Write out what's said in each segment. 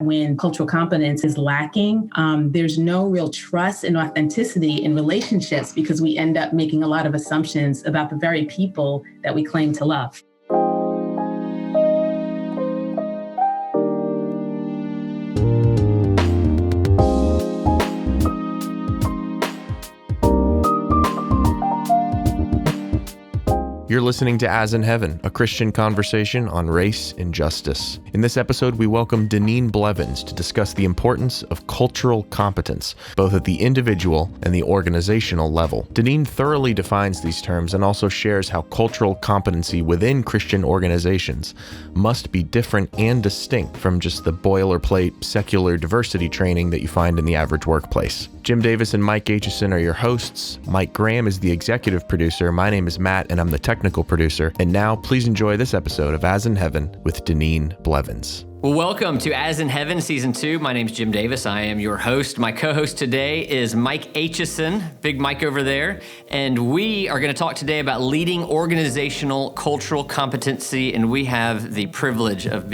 When cultural competence is lacking, there's no real trust and authenticity in relationships because we end up making a lot of assumptions about the very people that we claim to love. You're listening to As in Heaven, a Christian conversation on race and justice. In this episode, we welcome Denine Blevins to discuss the importance of cultural competence, both at the individual and the organizational level. Denine thoroughly defines these terms and also shares how cultural competency within Christian organizations must be different and distinct from just the boilerplate secular diversity training that you find in the average workplace. Jim Davis and Mike Aitcheson are your hosts. Mike Graham is the executive producer. My name is Matt, and I'm the technical producer. And now, please enjoy this episode of As in Heaven with Denine Blevins. Well, welcome to As in Heaven Season 2. My name's Jim Davis. I am your host. My co-host today is Mike Aitcheson, big Mike over there. And we are going to talk today about leading organizational cultural competency. And we have the privilege of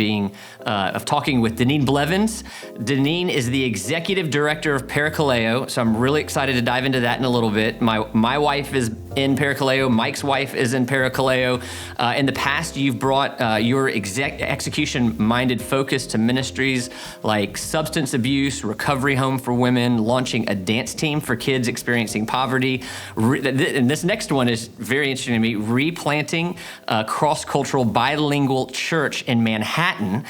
talking with Denine Blevins. Denine is the executive director of Parakaleo. So I'm really excited to dive into that in a little bit. My wife is in Parakaleo. Mike's wife is in Parakaleo. In the past, you've brought your execution-minded focus to ministries like substance abuse, recovery home for women, launching a dance team for kids experiencing poverty. And this next one is very interesting to me, replanting a cross-cultural bilingual church in Manhattan.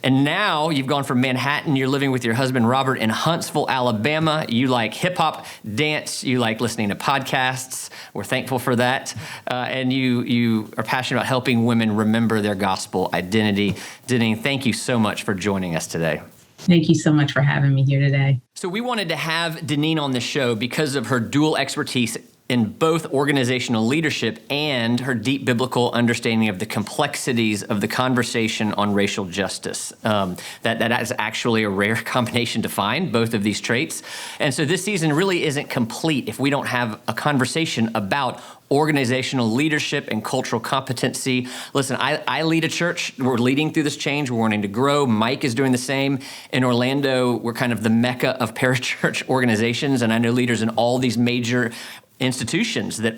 And now you've gone from Manhattan, you're living with your husband, Robert, in Huntsville, Alabama. You like hip hop, dance, you like listening to podcasts. We're thankful for that. And you are passionate about helping women remember their gospel identity. Denine, thank you so much for joining us today. Thank you so much for having me here today. So we wanted to have Denine on the show because of her dual expertise in both organizational leadership and her deep biblical understanding of the complexities of the conversation on racial justice. That is actually a rare combination to find, both of these traits. And so this season really isn't complete if we don't have a conversation about organizational leadership and cultural competency. Listen, I lead a church. We're leading through this change. We're wanting to grow. Mike is doing the same. In Orlando, we're kind of the mecca of parachurch organizations, and I know leaders in all these major institutions they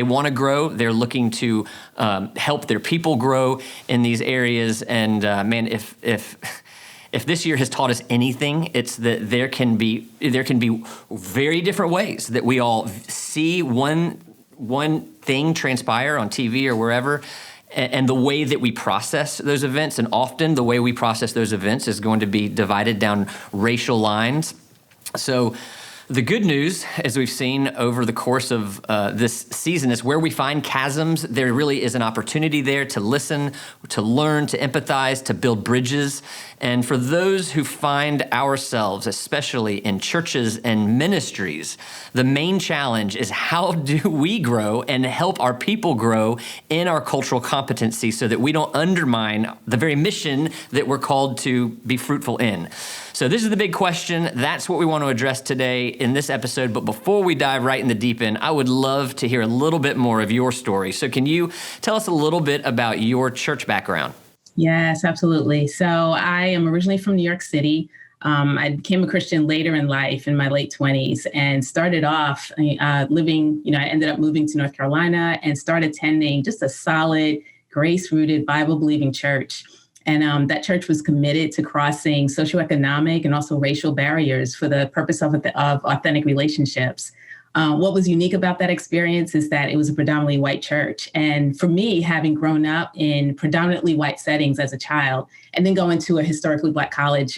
want to grow. They're looking to help their people grow in these areas. And man, if this year has taught us anything, it's that there can be very different ways that we all see one thing transpire on TV or wherever, and the way that we process those events. And often the way we process those events is going to be divided down racial lines. So the good news, as we've seen over the course of this season, is where we find chasms, there really is an opportunity there to listen, to learn, to empathize, to build bridges. And for those who find ourselves, especially in churches and ministries, the main challenge is how do we grow and help our people grow in our cultural competency so that we don't undermine the very mission that we're called to be fruitful in. So this is the big question. That's what we want to address today in this episode. But before we dive right in the deep end, I would love to hear a little bit more of your story. So can you tell us a little bit about your church background? Yes, absolutely. So I am originally from New York City. I became a Christian later in life in my late 20s and started off living, I ended up moving to North Carolina and started attending just a solid, grace-rooted, Bible-believing church. And that church was committed to crossing socioeconomic and also racial barriers for the purpose of authentic relationships. What was unique about that experience is that it was a predominantly white church. And for me, having grown up in predominantly white settings as a child, and then going to a historically Black college,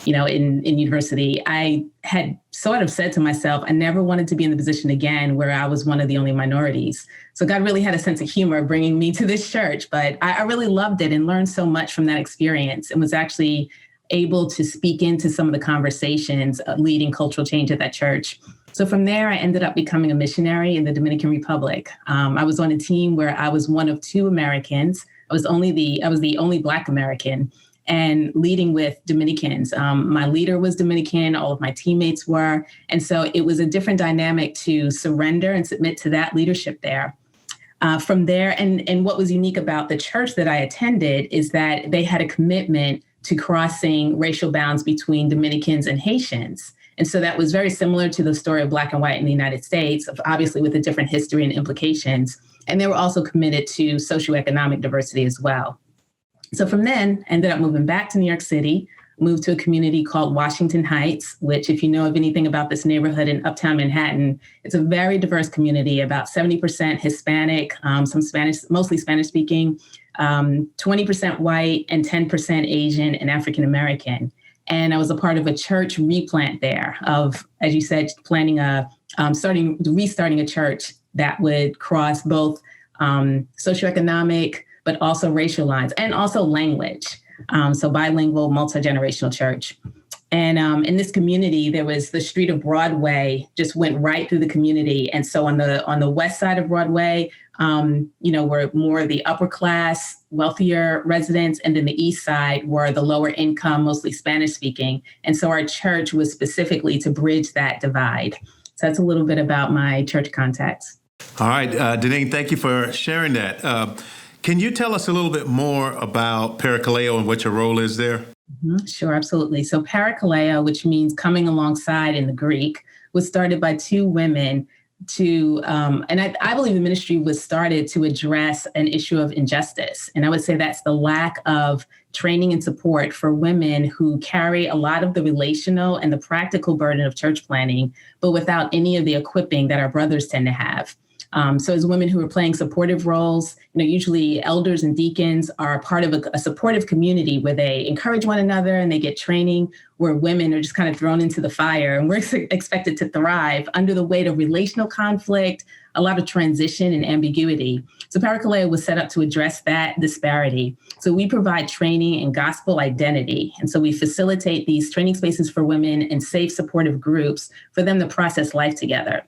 in university, I had sort of said to myself, I never wanted to be in the position again where I was one of the only minorities. So God really had a sense of humor bringing me to this church, but I really loved it and learned so much from that experience and was actually able to speak into some of the conversations leading cultural change at that church. So from there, I ended up becoming a missionary in the Dominican Republic. I was on a team where I was one of two Americans. I was the only Black American. And leading with Dominicans. My leader was Dominican, all of my teammates were. And so it was a different dynamic to surrender and submit to that leadership there. From there, and what was unique about the church that I attended is that they had a commitment to crossing racial bounds between Dominicans and Haitians. And so that was very similar to the story of Black and white in the United States, obviously with a different history and implications. And they were also committed to socioeconomic diversity as well. So from then, ended up moving back to New York City, moved to a community called Washington Heights, which, if you know of anything about this neighborhood in Uptown Manhattan, it's a very diverse community, about 70% Hispanic, some Spanish, mostly Spanish speaking, 20% white, and 10% Asian and African American. And I was a part of a church replant there of, as you said, restarting a church that would cross both socioeconomic, but also racial lines, and also language. So bilingual, multi-generational church. And in this community, there was the street of Broadway, just went right through the community. And so on the west side of Broadway, were more of the upper class, wealthier residents. And then the east side were the lower income, mostly Spanish speaking. And so our church was specifically to bridge that divide. So that's a little bit about my church context. All right, Denine, thank you for sharing that. Can you tell us a little bit more about Parakaleo and what your role is there? Mm-hmm. Sure, absolutely. So Parakaleo, which means coming alongside in the Greek, was started by two women and I believe the ministry was started to address an issue of injustice. And I would say that's the lack of training and support for women who carry a lot of the relational and the practical burden of church planning, but without any of the equipping that our brothers tend to have. So as women who are playing supportive roles, usually elders and deacons are part of a supportive community where they encourage one another and they get training, where women are just kind of thrown into the fire and we're expected to thrive under the weight of relational conflict, a lot of transition and ambiguity. So Parakaleo was set up to address that disparity. So we provide training in gospel identity. And so we facilitate these training spaces for women and safe supportive groups for them to process life together.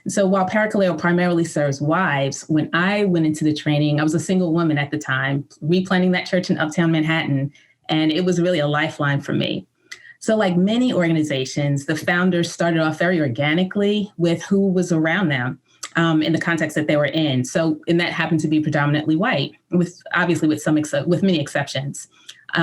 So while Parakaleo primarily serves wives, when I went into the training, I was a single woman at the time, replanting that church in Uptown Manhattan, and it was really a lifeline for me. So like many organizations, the founders started off very organically with who was around them in the context that they were in. And that happened to be predominantly white, with many exceptions.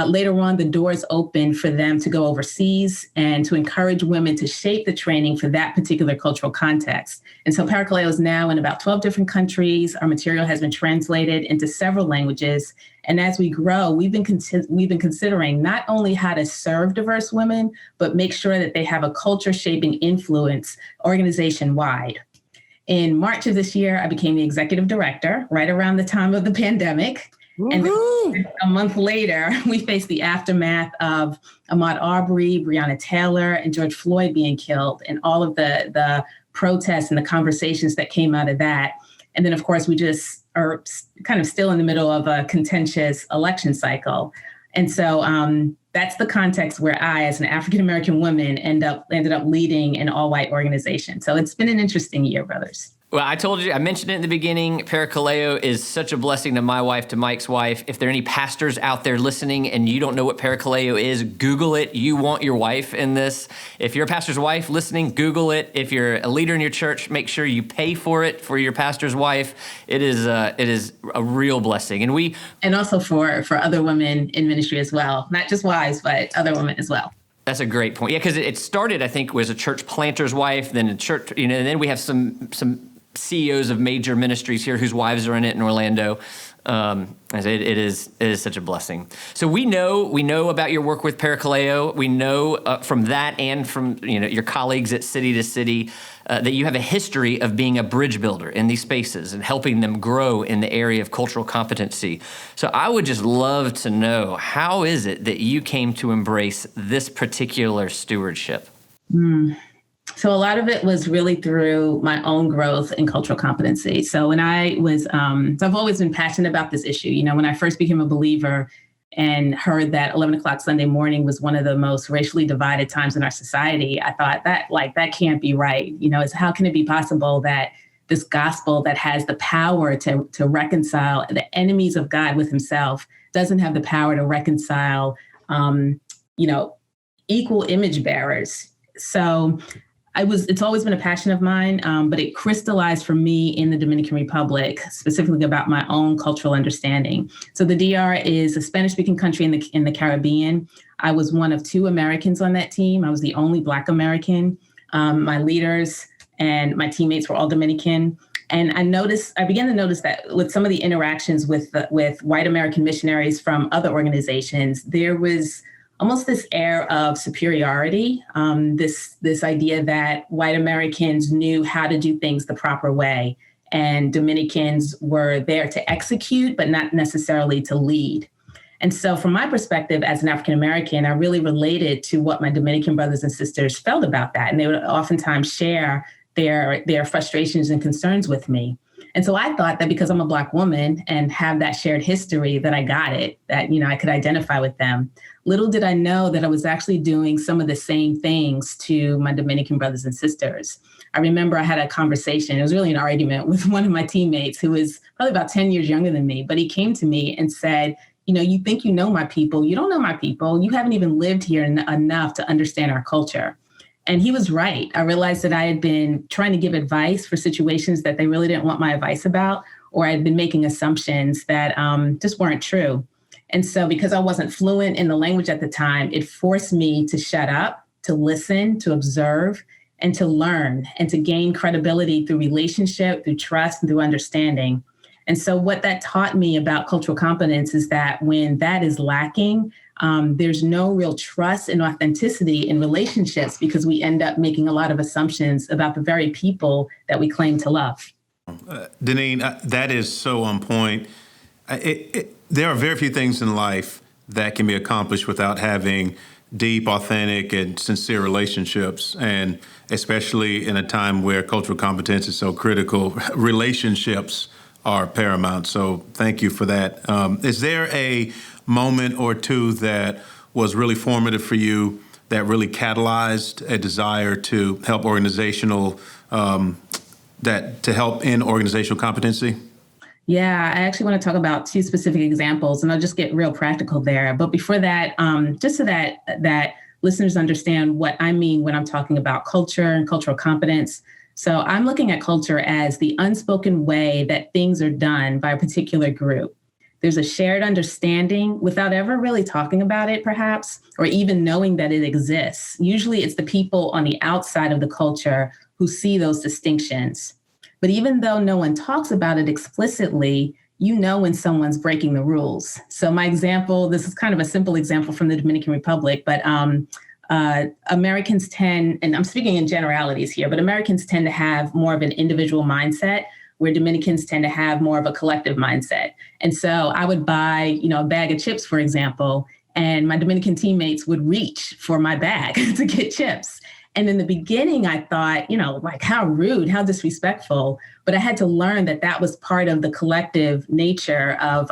Later on, the doors opened for them to go overseas and to encourage women to shape the training for that particular cultural context. And so Parakaleo is now in about 12 different countries. Our material has been translated into several languages. And as we grow, we've been considering not only how to serve diverse women, but make sure that they have a culture-shaping influence organization-wide. In March of this year, I became the executive director, right around the time of the pandemic. And then a month later, we faced the aftermath of Ahmaud Arbery, Breonna Taylor, and George Floyd being killed, and all of the protests and the conversations that came out of that. And then, of course, we just are kind of still in the middle of a contentious election cycle. And so that's the context where I, as an African-American woman, ended up leading an all-white organization. So it's been an interesting year, brothers. Well, I mentioned it in the beginning. Parakaleo is such a blessing to my wife, to Mike's wife. If there are any pastors out there listening and you don't know what Parakaleo is, Google it. You want your wife in this. If you're a pastor's wife listening, Google it. If you're a leader in your church, make sure you pay for it for your pastor's wife. It is a real blessing. And also for other women in ministry as well, not just wives, but other women as well. That's a great point. Yeah, because it started, I think, was a church planter's wife, then a church, and then we have some CEOs of major ministries here whose wives are in it in Orlando. It is such a blessing. So we know about your work with Parakaleo. We know from that and from your colleagues at City to City that you have a history of being a bridge builder in these spaces and helping them grow in the area of cultural competency. So I would just love to know, how is it that you came to embrace this particular stewardship? So a lot of it was really through my own growth in cultural competency. So when I was, so I've always been passionate about this issue. When I first became a believer and heard that 11 o'clock Sunday morning was one of the most racially divided times in our society, I thought that can't be right. How can it be possible that this gospel that has the power to reconcile the enemies of God with himself doesn't have the power to reconcile, equal image bearers? So It's always been a passion of mine, but it crystallized for me in the Dominican Republic, specifically about my own cultural understanding. So the DR is a Spanish-speaking country in the Caribbean. I was one of 2 Americans on that team. I was the only Black American. My leaders and my teammates were all Dominican. And I began to notice that with some of the interactions with white American missionaries from other organizations, there was almost this air of superiority, this idea that white Americans knew how to do things the proper way, and Dominicans were there to execute, but not necessarily to lead. And so from my perspective as an African American, I really related to what my Dominican brothers and sisters felt about that. And they would oftentimes share their frustrations and concerns with me. And so I thought that because I'm a Black woman and have that shared history, that I got it, that, I could identify with them. Little did I know that I was actually doing some of the same things to my Dominican brothers and sisters. I remember I had a conversation, it was really an argument with one of my teammates who was probably about 10 years younger than me, but he came to me and said, you think you know my people, you don't know my people, you haven't even lived here enough to understand our culture. And he was right. I realized that I had been trying to give advice for situations that they really didn't want my advice about, or I'd been making assumptions that just weren't true. And so because I wasn't fluent in the language at the time, it forced me to shut up, to listen, to observe, and to learn, and to gain credibility through relationship, through trust, and through understanding. And so what that taught me about cultural competence is that when that is lacking, there's no real trust and authenticity in relationships, because we end up making a lot of assumptions about the very people that we claim to love. Denine, that is so on point. There are very few things in life that can be accomplished without having deep, authentic, and sincere relationships. And especially in a time where cultural competence is so critical, relationships are paramount. So thank you for that. Is there a moment or two that was really formative for you, that really catalyzed a desire to help to help in organizational competency? Yeah, I actually want to talk about 2 specific examples, and I'll just get real practical there. But before that, just so that listeners understand what I mean when I'm talking about culture and cultural competence. So I'm looking at culture as the unspoken way that things are done by a particular group. There's a shared understanding without ever really talking about it, perhaps, or even knowing that it exists. Usually it's the people on the outside of the culture who see those distinctions. But even though no one talks about it explicitly, when someone's breaking the rules. So my example, this is kind of a simple example from the Dominican Republic, but Americans tend, and I'm speaking in generalities here, but Americans tend to have more of an individual mindset, where Dominicans tend to have more of a collective mindset. And so I would buy, a bag of chips, for example, and my Dominican teammates would reach for my bag to get chips. And in the beginning, I thought, like how rude, how disrespectful. But I had to learn that that was part of the collective nature of,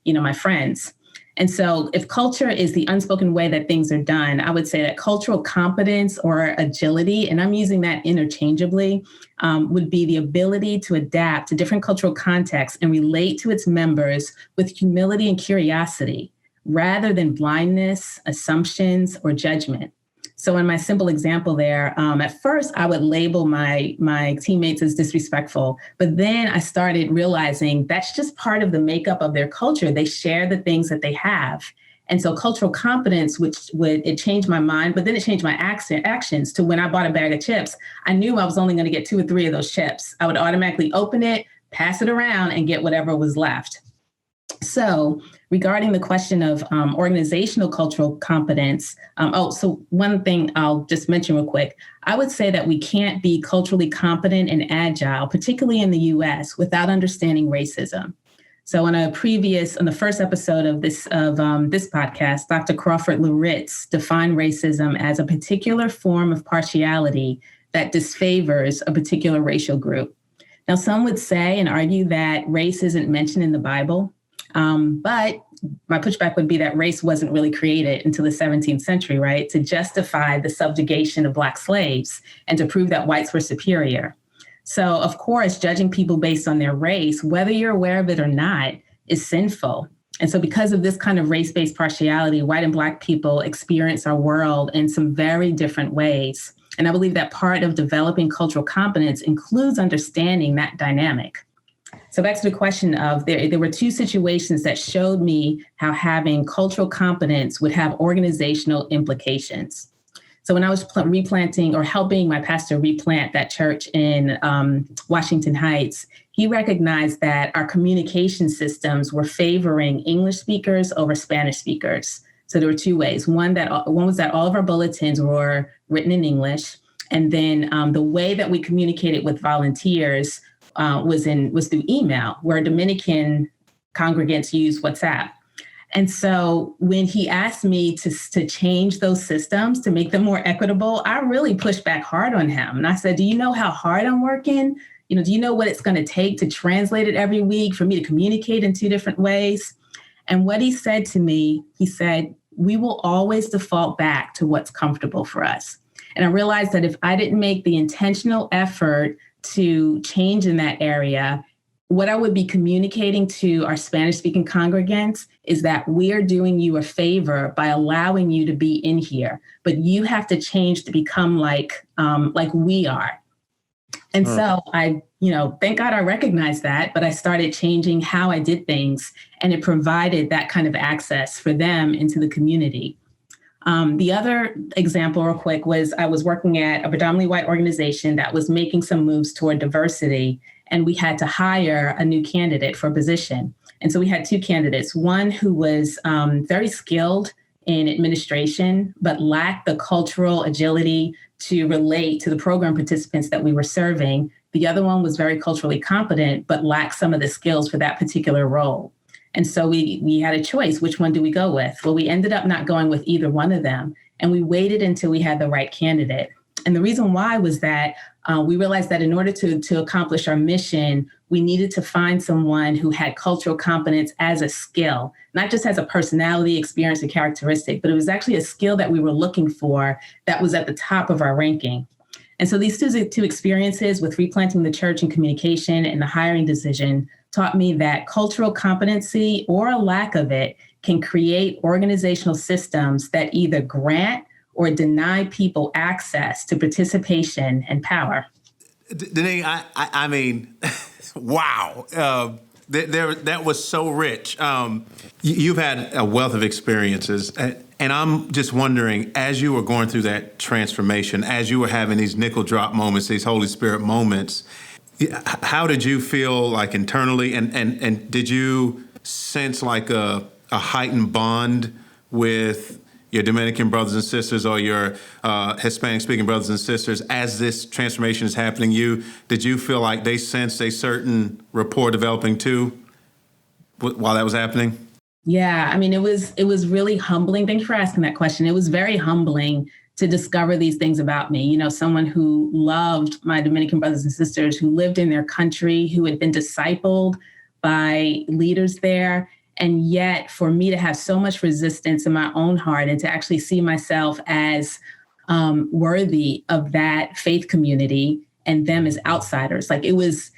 my friends. And so if culture is the unspoken way that things are done, I would say that cultural competence or agility, and I'm using that interchangeably, would be the ability to adapt to different cultural contexts and relate to its members with humility and curiosity, rather than blindness, assumptions, or judgment. So in my simple example there, at first I would label my teammates as disrespectful, but then I started realizing that's just part of the makeup of their culture. They share the things that they have. And so cultural competence, it changed my mind, but then it changed my actions to when I bought a bag of chips, I knew I was only going to get 2 or 3 of those chips. I would automatically open it, pass it around, and get whatever was left. So regarding the question of organizational cultural competence, so one thing I'll just mention real quick, I would say that we can't be culturally competent and agile, particularly in the US, without understanding racism. So on the first episode of this podcast, Dr. Crawford Loritz defined racism as a particular form of partiality that disfavors a particular racial group. Now, some would say and argue that race isn't mentioned in the Bible. But my pushback would be that race wasn't really created until the 17th century, right? To justify the subjugation of Black slaves and to prove that whites were superior. So, of course, judging people based on their race, whether you're aware of it or not, is sinful. And so because of this kind of race-based partiality, white and Black people experience our world in some very different ways. And I believe that part of developing cultural competence includes understanding that dynamic. So back to the question of there were two situations that showed me how having cultural competence would have organizational implications. So when I was replanting or helping my pastor replant that church in Washington Heights, he recognized that our communication systems were favoring English speakers over Spanish speakers. So there were two ways. One was that all of our bulletins were written in English, and then the way that we communicated with volunteers was through email, where Dominican congregants use WhatsApp. And so when he asked me to change those systems to make them more equitable, I really pushed back hard on him. And I said, do you know how hard I'm working? Do you know what it's going to take to translate it every week for me to communicate in two different ways? And what he said to me, he said, we will always default back to what's comfortable for us. And I realized that if I didn't make the intentional effort to change in that area, what I would be communicating to our Spanish-speaking congregants is that we are doing you a favor by allowing you to be in here, but you have to change to become like we are. And so I, thank God I recognized that, but I started changing how I did things, and it provided that kind of access for them into the community. The other example, real quick, was I was working at a predominantly white organization that was making some moves toward diversity, and we had to hire a new candidate for a position. And so we had two candidates, one who was very skilled in administration, but lacked the cultural agility to relate to the program participants that we were serving. The other one was very culturally competent, but lacked some of the skills for that particular role. And so we had a choice. Which one do we go with? Well, we ended up not going with either one of them. And we waited until we had the right candidate. And the reason why was that we realized that in order to accomplish our mission, we needed to find someone who had cultural competence as a skill, not just as a personality, experience, and characteristic, but it was actually a skill that we were looking for that was at the top of our ranking. And so these two experiences with replanting the church and communication and the hiring decision taught me that cultural competency or a lack of it can create organizational systems that either grant or deny people access to participation and power. Denine, I mean, wow. That was so rich. You've had a wealth of experiences. And I'm just wondering, as you were going through that transformation, as you were having these nickel drop moments, these Holy Spirit moments, how did you feel like internally? And did you sense like a heightened bond with your Dominican brothers and sisters or your Hispanic-speaking brothers and sisters as this transformation is happening? Did you feel like they sensed a certain rapport developing too while that was happening? Yeah, I mean, it was really humbling. Thank you for asking that question. It was very humbling to discover these things about me. Someone who loved my Dominican brothers and sisters, who lived in their country, who had been discipled by leaders there. And yet for me to have so much resistance in my own heart and to actually see myself as worthy of that faith community and them as outsiders, like it was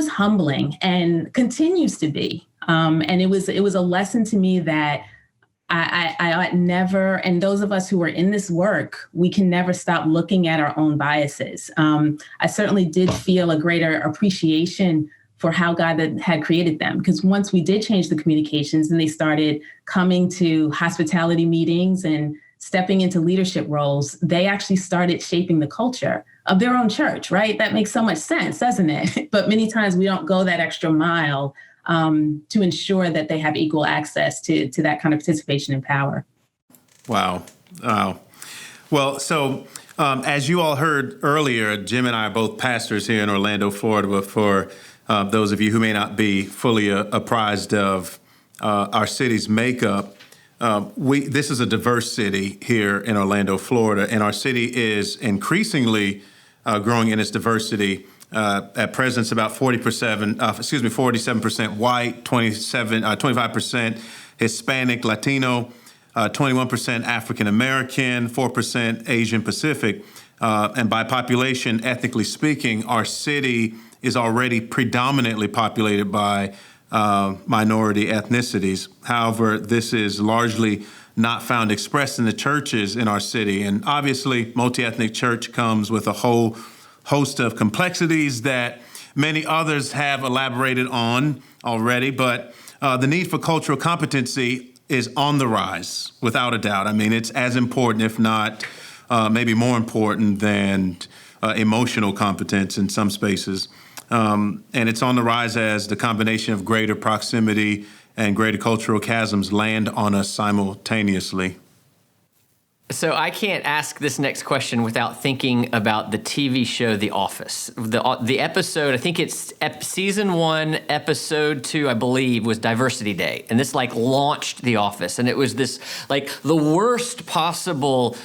humbling and continues to be. And it was a lesson to me that I ought never, and those of us who are in this work, we can never stop looking at our own biases. I certainly did feel a greater appreciation for how God had created them. Because once we did change the communications and they started coming to hospitality meetings and stepping into leadership roles, they actually started shaping the culture of their own church, right? That makes so much sense, doesn't it? But many times we don't go that extra mile to ensure that they have equal access to that kind of participation and power. Wow. Well, so as you all heard earlier, Jim and I are both pastors here in Orlando, Florida, but for those of you who may not be fully apprised of our city's makeup, this is a diverse city here in Orlando, Florida, and our city is increasingly growing in its diversity. At present, it's about 47% white, 25% Hispanic, Latino, 21% African American, 4% Asian Pacific, and by population, ethnically speaking, our city is already predominantly populated by minority ethnicities. However, this is largely not found expressed in the churches in our city. And obviously, multi-ethnic church comes with a whole host of complexities that many others have elaborated on already. But the need for cultural competency is on the rise, without a doubt. I mean, it's as important, if not maybe more important than emotional competence in some spaces. And it's on the rise as the combination of greater proximity and greater cultural chasms land on us simultaneously. So I can't ask this next question without thinking about the TV show The Office. The episode, I think it's season 1, episode 2, I believe, was Diversity Day. And this launched The Office. And it was this the worst possible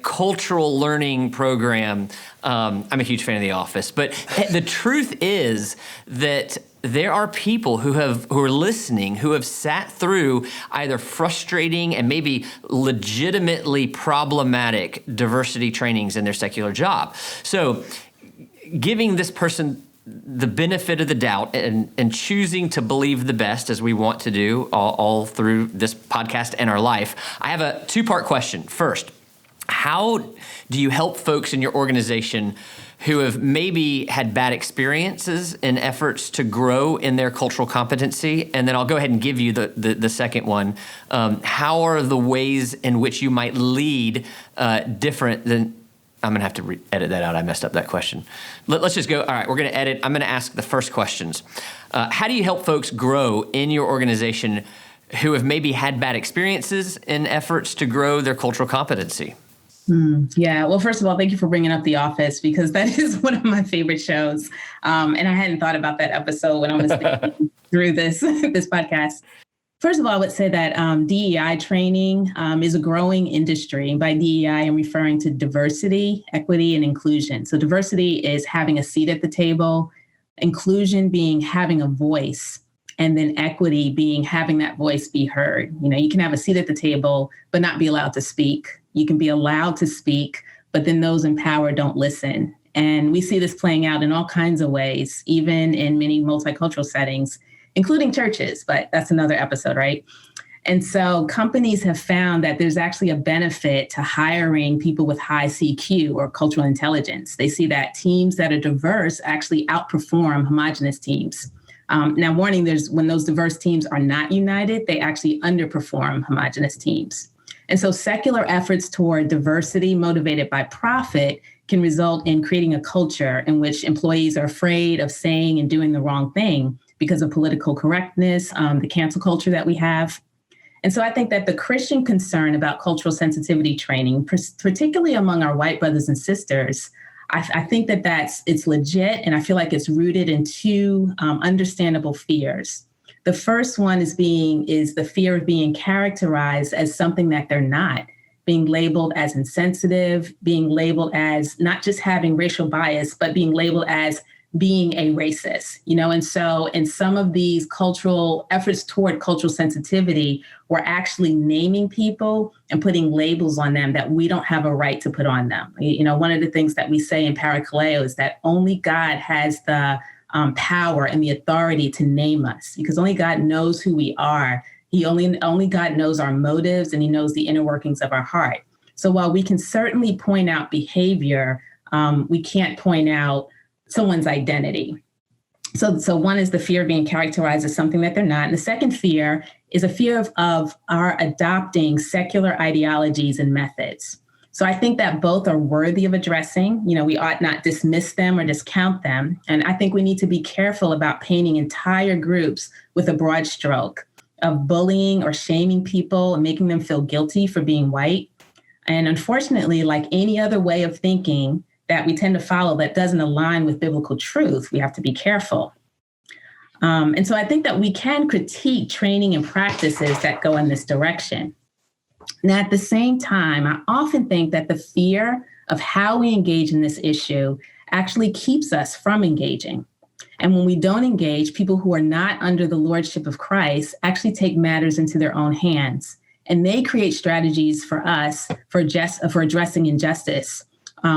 cultural learning program. I'm a huge fan of The Office. But the truth is that there are people who are listening who have sat through either frustrating and maybe legitimately problematic diversity trainings in their secular job. So giving this person the benefit of the doubt and choosing to believe the best, as we want to do all through this podcast and our life, I have a 2-part question. First, how do you help folks in your organization who have maybe had bad experiences in efforts to grow in their cultural competency? And then I'll go ahead and give you the second one. How are the ways in which you might lead different than... I'm going to have to edit that out. I messed up that question. Let's just go. All right, we're going to edit. I'm going to ask the first questions. How do you help folks grow in your organization who have maybe had bad experiences in efforts to grow their cultural competency? Yeah. Well, first of all, thank you for bringing up The Office, because that is one of my favorite shows. And I hadn't thought about that episode when I was thinking through this podcast. First of all, I would say that DEI training is a growing industry. And by DEI, I'm referring to diversity, equity, and inclusion. So diversity is having a seat at the table, inclusion being having a voice, and then equity being having that voice be heard. You can have a seat at the table, but not be allowed to speak. You can be allowed to speak, but then those in power don't listen. And we see this playing out in all kinds of ways, even in many multicultural settings, including churches, but that's another episode, right? And so companies have found that there's actually a benefit to hiring people with high CQ or cultural intelligence. They see that teams that are diverse actually outperform homogenous teams. Now, warning, when those diverse teams are not united, they actually underperform homogenous teams. And so secular efforts toward diversity motivated by profit can result in creating a culture in which employees are afraid of saying and doing the wrong thing because of political correctness, the cancel culture that we have. And so I think that the Christian concern about cultural sensitivity training, particularly among our white brothers and sisters, I think that it's legit, and I feel like it's rooted in 2 understandable fears. The first one is the fear of being characterized as something that they're not, being labeled as insensitive, being labeled as not just having racial bias, but being labeled as being a racist, and so in some of these cultural efforts toward cultural sensitivity, we're actually naming people and putting labels on them that we don't have a right to put on them. One of the things that we say in Parakaleo is that only God has the power and the authority to name us, because only God knows who we are. Only God knows our motives, and he knows the inner workings of our heart. So while we can certainly point out behavior, we can't point out someone's identity. So one is the fear of being characterized as something that they're not. And the second fear is a fear of our adopting secular ideologies and methods. So I think that both are worthy of addressing. We ought not dismiss them or discount them. And I think we need to be careful about painting entire groups with a broad stroke of bullying or shaming people and making them feel guilty for being white. And unfortunately, like any other way of thinking that we tend to follow that doesn't align with biblical truth, we have to be careful. And so I think that we can critique training and practices that go in this direction. Now, at the same time, I often think that the fear of how we engage in this issue actually keeps us from engaging. And when we don't engage, people who are not under the lordship of Christ actually take matters into their own hands. And they create strategies for us for addressing injustice.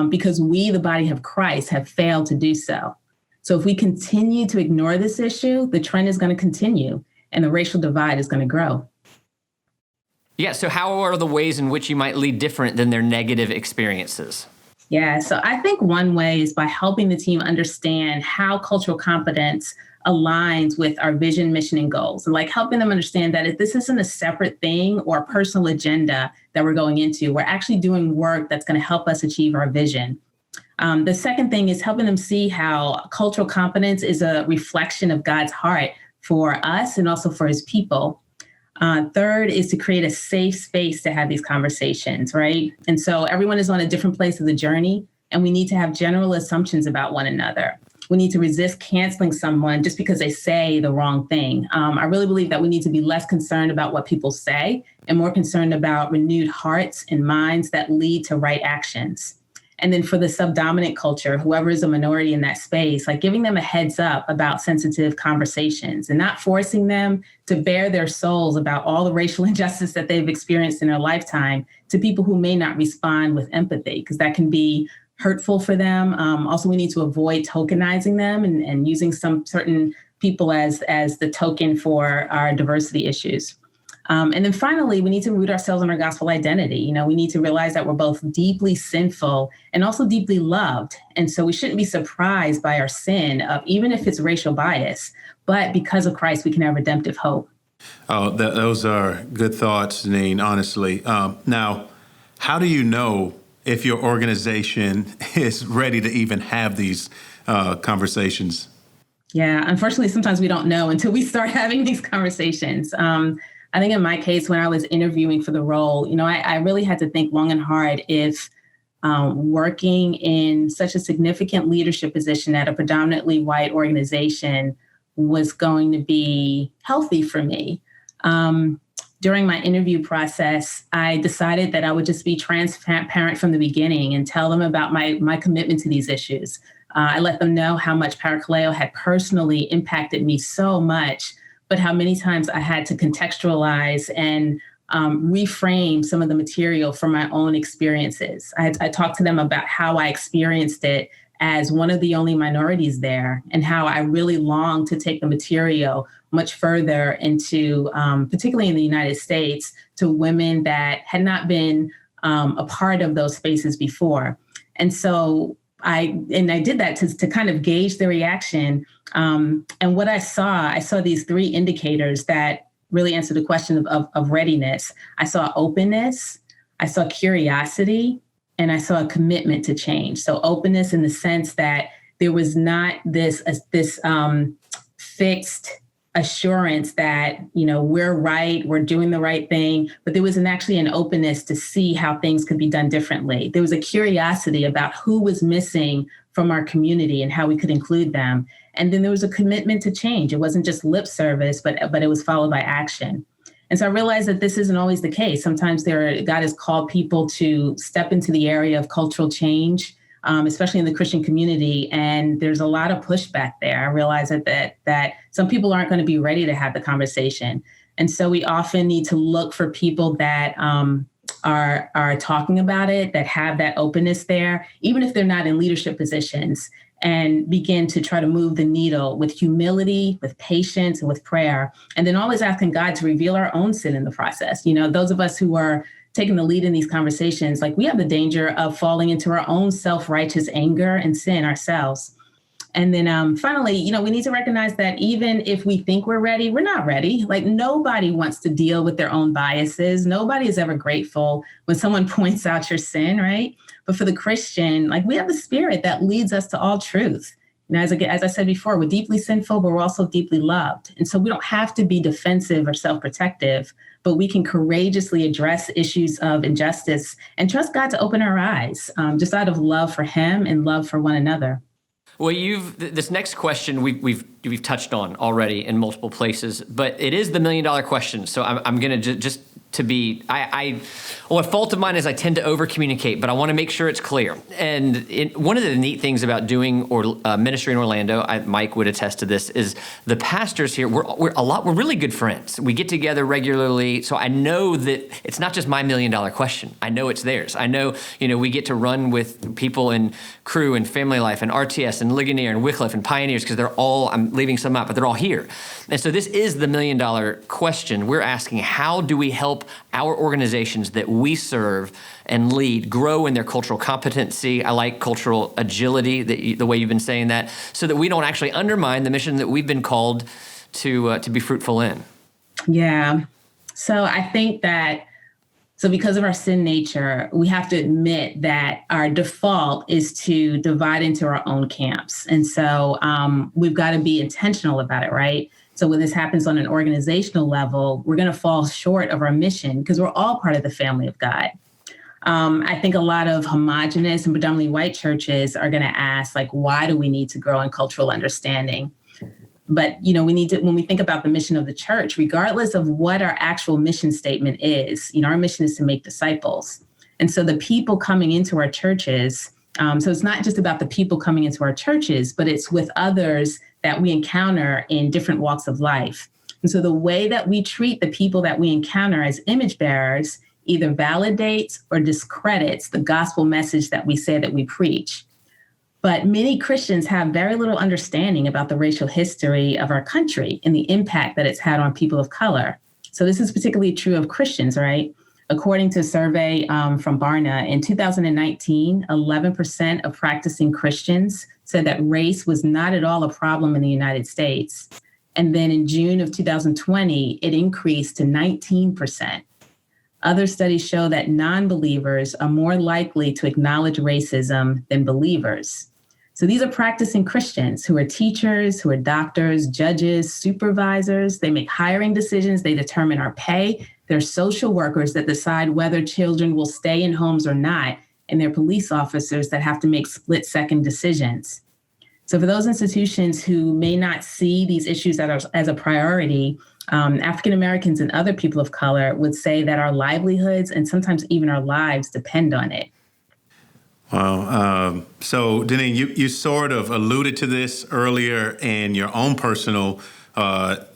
Because we, the body of Christ, have failed to do so. So if we continue to ignore this issue, the trend is going to continue and the racial divide is going to grow. Yeah, so how are the ways in which you might lead different than their negative experiences? Yeah, so I think one way is by helping the team understand how cultural competence aligns with our vision, mission, and goals. And like helping them understand that if this isn't a separate thing or a personal agenda that we're going into, we're actually doing work that's going to help us achieve our vision. The second thing is helping them see how cultural competence is a reflection of God's heart for us and also for his people. Third is to create a safe space to have these conversations, right? And so everyone is on a different place of the journey, and we need to have general assumptions about one another. We need to resist canceling someone just because they say the wrong thing. I really believe that we need to be less concerned about what people say and more concerned about renewed hearts and minds that lead to right actions. And then for the subdominant culture, whoever is a minority in that space, like giving them a heads up about sensitive conversations and not forcing them to bare their souls about all the racial injustice that they've experienced in their lifetime to people who may not respond with empathy, because that can be hurtful for them. Also, we need to avoid tokenizing them and using some certain people as the token for our diversity issues. And then finally, we need to root ourselves in our gospel identity. You know, we need to realize that we're both deeply sinful and also deeply loved. And so we shouldn't be surprised by our sin, even if it's racial bias. But because of Christ, we can have redemptive hope. Oh, those are good thoughts, Denine, honestly. Now, how do you know if your organization is ready to even have these conversations? Yeah, unfortunately, sometimes we don't know until we start having these conversations. I think in my case, when I was interviewing for the role, you know, I really had to think long and hard if working in such a significant leadership position at a predominantly white organization was going to be healthy for me. During my interview process, I decided that I would just be transparent from the beginning and tell them about my commitment to these issues. I let them know how much Parakaleo had personally impacted me so much, but how many times I had to contextualize and reframe some of the material from my own experiences. I talked to them about how I experienced it as one of the only minorities there, and how I really longed to take the material much further into, particularly in the United States, to women that had not been a part of those spaces before. And so I did that to kind of gauge the reaction. And what I saw these three indicators that really answer the question of readiness. I saw openness, I saw curiosity, and I saw a commitment to change. So openness in the sense that there was not this fixed assurance that, you know, we're right, we're doing the right thing, but there was actually an openness to see how things could be done differently. There was a curiosity about who was missing from our community and how we could include them. And then there was a commitment to change. It wasn't just lip service, but it was followed by action. And so I realized that this isn't always the case. Sometimes God has called people to step into the area of cultural change, especially in the Christian community. And there's a lot of pushback there. I realize that some people aren't going to be ready to have the conversation. And so we often need to look for people that are talking about it, that have that openness there, even if they're not in leadership positions, and begin to try to move the needle with humility, with patience, and with prayer. And then always asking God to reveal our own sin in the process. You know, those of us who are taking the lead in these conversations, like we have the danger of falling into our own self-righteous anger and sin ourselves. And then finally, you know, we need to recognize that even if we think we're ready, we're not ready. Like nobody wants to deal with their own biases. Nobody is ever grateful when someone points out your sin, right? But for the Christian, like we have the Spirit that leads us to all truth. And as I said before, we're deeply sinful, but we're also deeply loved. And so we don't have to be defensive or self-protective, but we can courageously address issues of injustice and trust God to open our eyes, just out of love for Him and love for one another. Well, this next question we've touched on already in multiple places, but it is the $1 million question. So I'm going to just to be, a fault of mine is I tend to over communicate, but I want to make sure it's clear. And one of the neat things about doing ministry in Orlando, Mike would attest to this, is the pastors here, we're really good friends. We get together regularly. So I know that it's not just my $1 million question. I know it's theirs. I know, we get to run with people in Crew and Family Life and RTS and Ligonier and Wycliffe and Pioneers, because they're all, I'm leaving some out, but they're all here. And so this is the $1 million question. We're asking, how do we help our organizations that we serve and lead grow in their cultural competency. I like cultural agility, the way you've been saying that, so that we don't actually undermine the mission that we've been called to be fruitful in. Yeah. So I think that, so because of our sin nature, we have to admit that our default is to divide into our own camps. And so we've got to be intentional about it, right? So when this happens on an organizational level, we're going to fall short of our mission because we're all part of the family of God. I think a lot of homogenous and predominantly white churches are going to ask, like, why do we need to grow in cultural understanding? But, we need to, when we think about the mission of the church, regardless of what our actual mission statement is, our mission is to make disciples. And so the people coming into our churches, so it's not just about the people coming into our churches, but it's with others that we encounter in different walks of life. And so the way that we treat the people that we encounter as image bearers either validates or discredits the gospel message that we say that we preach. But many Christians have very little understanding about the racial history of our country and the impact that it's had on people of color. So this is particularly true of Christians, right? According to a survey from Barna, in 2019, 11% of practicing Christians said that race was not at all a problem in the United States. And then in June of 2020, it increased to 19%. Other studies show that non-believers are more likely to acknowledge racism than believers. So these are practicing Christians who are teachers, who are doctors, judges, supervisors. They make hiring decisions. They determine our pay. They're social workers that decide whether children will stay in homes or not. And they're police officers that have to make split-second decisions. So for those institutions who may not see these issues as a priority, African Americans and other people of color would say that our livelihoods and sometimes even our lives depend on it. Wow. So, Denine, you sort of alluded to this earlier in your own personal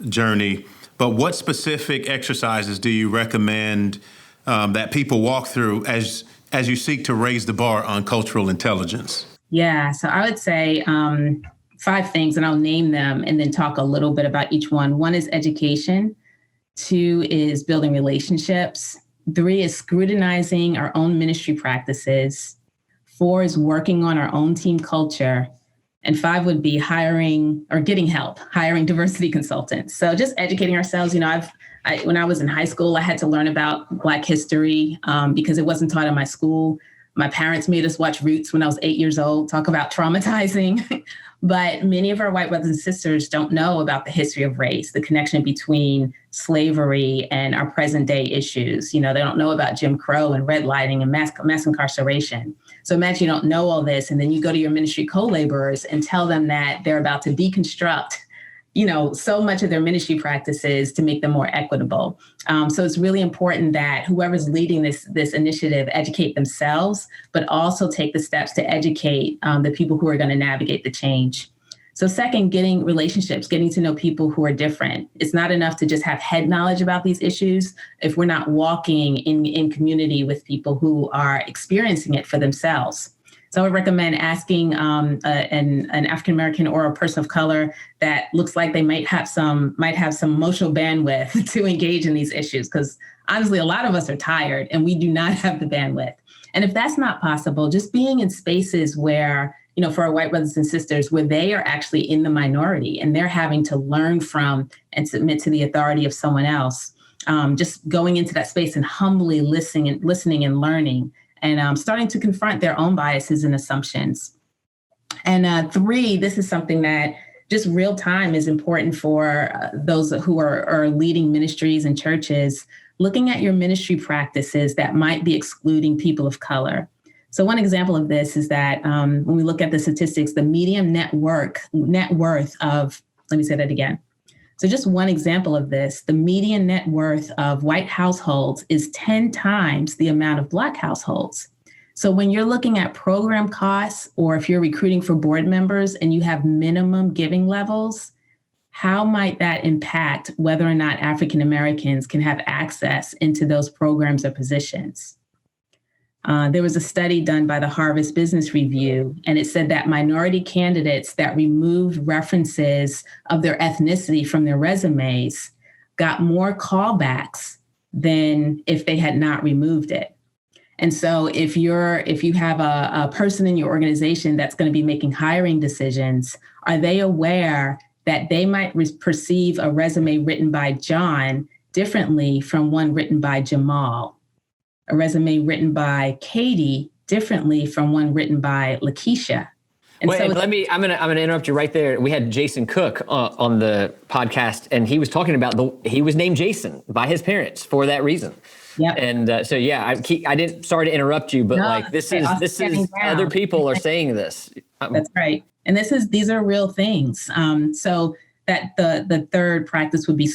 journey, but what specific exercises do you recommend that people walk through as you seek to raise the bar on cultural intelligence? Yeah, so I would say 5 things, and I'll name them and then talk a little bit about each one. 1 is education. 2 is building relationships. 3 is scrutinizing our own ministry practices. 4 is working on our own team culture. And 5 would be hiring or getting help, hiring diversity consultants. So just educating ourselves. When I was in high school, I had to learn about Black history because it wasn't taught in my school. My parents made us watch Roots when I was 8 years old, talk about traumatizing. But many of our white brothers and sisters don't know about the history of race, the connection between slavery and our present day issues. They don't know about Jim Crow and redlining and mass incarceration. So imagine you don't know all this, and then you go to your ministry co-laborers and tell them that they're about to deconstruct so much of their ministry practices to make them more equitable. So it's really important that whoever's leading this initiative educate themselves, but also take the steps to educate the people who are going to navigate the change. So second, getting relationships, getting to know people who are different. It's not enough to just have head knowledge about these issues if we're not walking in community with people who are experiencing it for themselves. So I would recommend asking an African-American or a person of color that looks like they might have some emotional bandwidth to engage in these issues, because honestly, a lot of us are tired and we do not have the bandwidth. And if that's not possible, just being in spaces where, for our white brothers and sisters, where they are actually in the minority and they're having to learn from and submit to the authority of someone else, just going into that space and humbly listening and learning, and starting to confront their own biases and assumptions. And 3, this is something that just real time is important for those who are leading ministries and churches, looking at your ministry practices that might be excluding people of color. So one example of this is that when we look at the statistics, the median net worth of, let me say that again. So just one example of this, the median net worth of white households is 10 times the amount of Black households. So when you're looking at program costs, or if you're recruiting for board members and you have minimum giving levels, how might that impact whether or not African Americans can have access into those programs or positions? There was a study done by the Harvard Business Review, and it said that minority candidates that removed references of their ethnicity from their resumes got more callbacks than if they had not removed it. And so if you have a person in your organization that's going to be making hiring decisions, are they aware that they might perceive a resume written by John differently from one written by Jamal, a resume written by Katie differently from one written by Lakeisha? And I'm gonna interrupt you right there. We had Jason Cook on the podcast, and he was talking about he was named Jason by his parents for that reason. Yep. And I didn't. Sorry to interrupt you, but this is other people are saying this. That's right, and these are real things. So that the third practice would be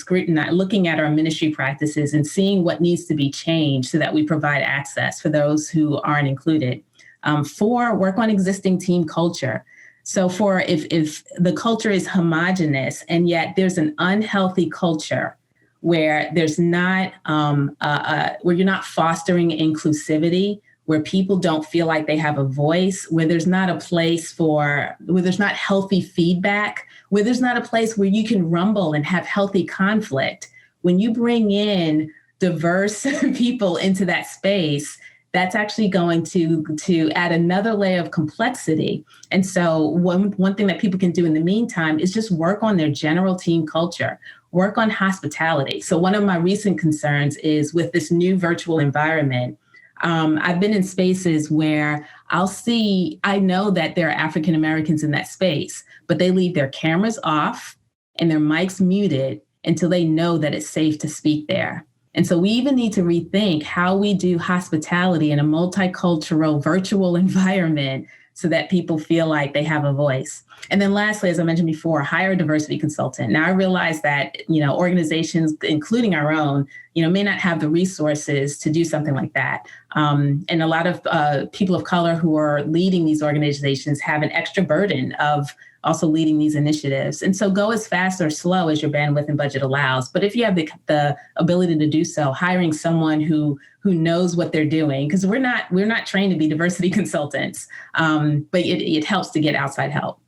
looking at our ministry practices and seeing what needs to be changed so that we provide access for those who aren't included. 4, work on existing team culture. So if the culture is homogenous and yet there's an unhealthy culture where there's not where you're not fostering inclusivity, where people don't feel like they have a voice, where there's not a place where there's not healthy feedback, where there's not a place where you can rumble and have healthy conflict. When you bring in diverse people into that space, that's actually going to add another layer of complexity. And so one thing that people can do in the meantime is just work on their general team culture, work on hospitality. So one of my recent concerns is with this new virtual environment. I've been in spaces where I know that there are African Americans in that space, but they leave their cameras off and their mics muted until they know that it's safe to speak there. And so we even need to rethink how we do hospitality in a multicultural virtual environment so that people feel like they have a voice. And then lastly, as I mentioned before, hire a diversity consultant. Now I realize that, organizations, including our own, may not have the resources to do something like that. And a lot of people of color who are leading these organizations have an extra burden of also leading these initiatives. And so go as fast or slow as your bandwidth and budget allows. But if you have the ability to do so, hiring someone who knows what they're doing, because we're not trained to be diversity consultants, but it helps to get outside help.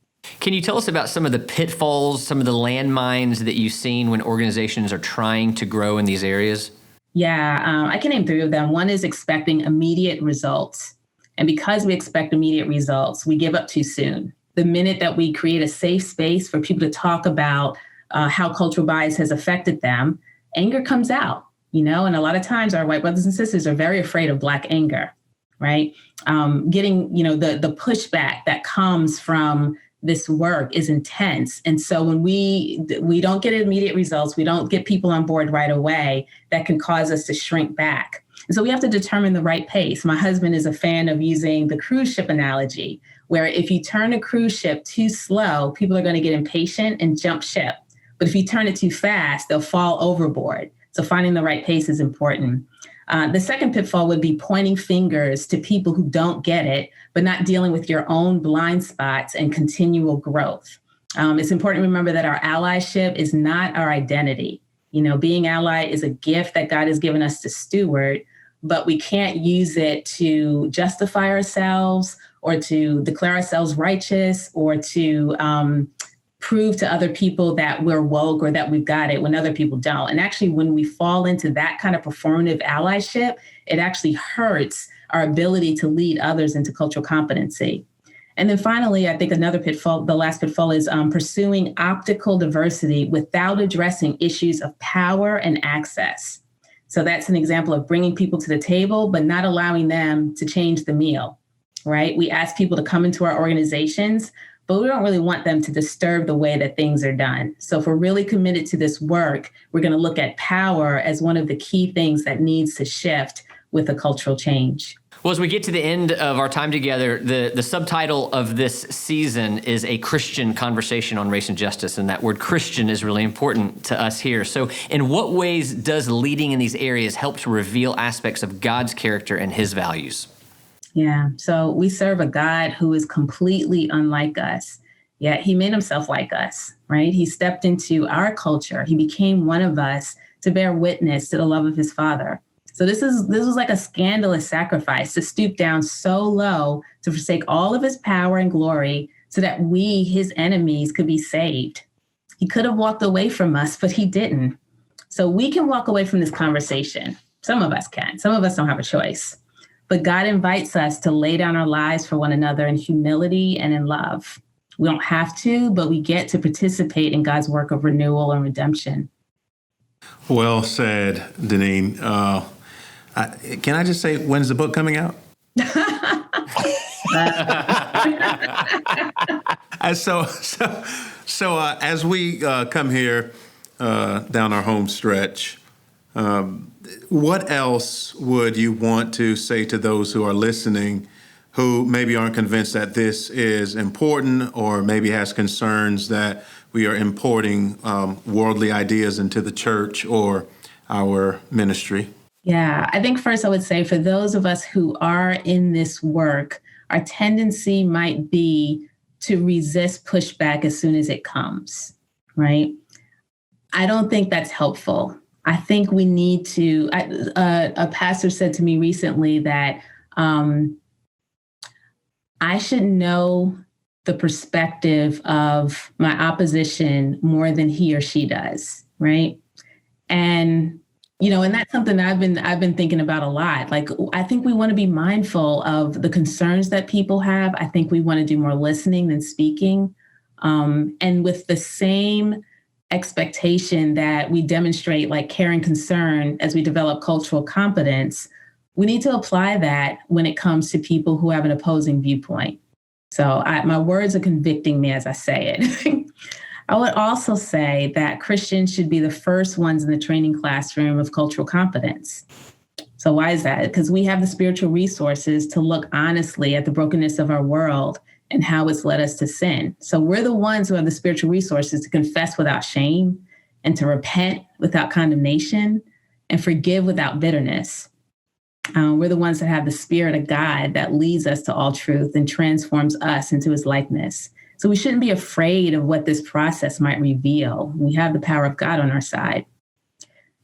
Can you tell us about some of the pitfalls, some of the landmines that you've seen when organizations are trying to grow in these areas? Yeah, I can name 3 of them. One is expecting immediate results. And because we expect immediate results, we give up too soon. The minute that we create a safe space for people to talk about how cultural bias has affected them, anger comes out, and a lot of times our white brothers and sisters are very afraid of Black anger, right? Getting, the pushback that comes from this work is intense. And so when we don't get immediate results, we don't get people on board right away, that can cause us to shrink back. And so we have to determine the right pace. My husband is a fan of using the cruise ship analogy, where if you turn a cruise ship too slow, people are going to get impatient and jump ship. But if you turn it too fast, they'll fall overboard. So finding the right pace is important. The second pitfall would be pointing fingers to people who don't get it, but not dealing with your own blind spots and continual growth. It's important to remember that our allyship is not our identity. Being ally is a gift that God has given us to steward, but we can't use it to justify ourselves or to declare ourselves righteous or to prove to other people that we're woke or that we've got it when other people don't. And actually, when we fall into that kind of performative allyship, it actually hurts our ability to lead others into cultural competency. And then finally, I think another pitfall, the last pitfall, is pursuing optical diversity without addressing issues of power and access. So that's an example of bringing people to the table, but not allowing them to change the meal, right? We ask people to come into our organizations, but we don't really want them to disturb the way that things are done. So if we're really committed to this work, we're going to look at power as one of the key things that needs to shift with a cultural change. Well, as we get to the end of our time together, the subtitle of this season is A Christian Conversation on Race and Justice, and that word Christian is really important to us here. So in what ways does leading in these areas help to reveal aspects of God's character and his values? Yeah, so we serve a God who is completely unlike us, yet he made himself like us, right? He stepped into our culture. He became one of us to bear witness to the love of his Father. So this was like a scandalous sacrifice, to stoop down so low to forsake all of his power and glory so that we, his enemies, could be saved. He could have walked away from us, but he didn't. So we can walk away from this conversation. Some of us can. Some of us don't have a choice. But God invites us to lay down our lives for one another in humility and in love. We don't have to, but we get to participate in God's work of renewal and redemption. Well said, Denine. Can I just say, when's the book coming out? So as we come here down our home stretch, what else would you want to say to those who are listening who maybe aren't convinced that this is important, or maybe has concerns that we are importing worldly ideas into the church or our ministry? Yeah, I think first I would say for those of us who are in this work, our tendency might be to resist pushback as soon as it comes, right? I don't think that's helpful. I think we need to, a pastor said to me recently that I should know the perspective of my opposition more than he or she does, right? And and that's something that I've been thinking about a lot. Like, I think we want to be mindful of the concerns that people have. I think we want to do more listening than speaking. And with the same expectation that we demonstrate like care and concern as we develop cultural competence, we need to apply that when it comes to people who have an opposing viewpoint. So my words are convicting me as I say it. I would also say that Christians should be the first ones in the training classroom of cultural competence. So why is that? Because we have the spiritual resources to look honestly at the brokenness of our world and how it's led us to sin. So we're the ones who have the spiritual resources to confess without shame and to repent without condemnation and forgive without bitterness. We're the ones that have the Spirit of God that leads us to all truth and transforms us into his likeness. So we shouldn't be afraid of what this process might reveal. We have the power of God on our side.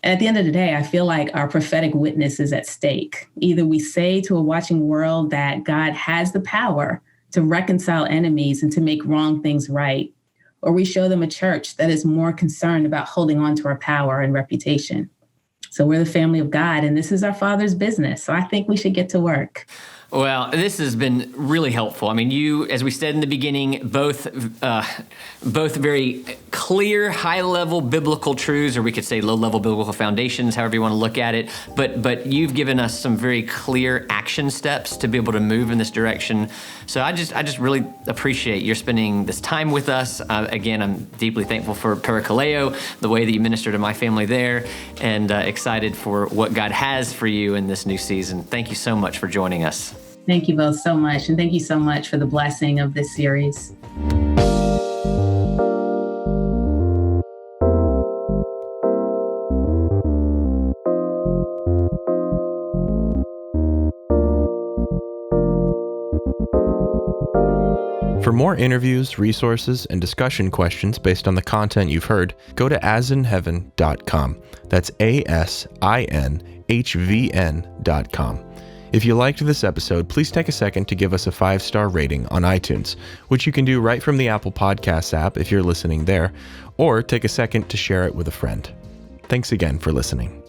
And at the end of the day, I feel like our prophetic witness is at stake. Either we say to a watching world that God has the power to reconcile enemies and to make wrong things right, or we show them a church that is more concerned about holding on to our power and reputation. So we're the family of God, and this is our Father's business. So I think we should get to work. Well, this has been really helpful. I mean, you, as we said in the beginning, both very clear, high-level biblical truths, or we could say low-level biblical foundations, however you want to look at it. But you've given us some very clear action steps to be able to move in this direction. So I just really appreciate your spending this time with us. Again, I'm deeply thankful for Parakaleo, the way that you minister to my family there, and excited for what God has for you in this new season. Thank you so much for joining us. Thank you both so much. And thank you so much for the blessing of this series. For more interviews, resources, and discussion questions based on the content you've heard, go to asinheaven.com. That's ASINHVN.com. If you liked this episode, please take a second to give us a 5-star rating on iTunes, which you can do right from the Apple Podcasts app if you're listening there, or take a second to share it with a friend. Thanks again for listening.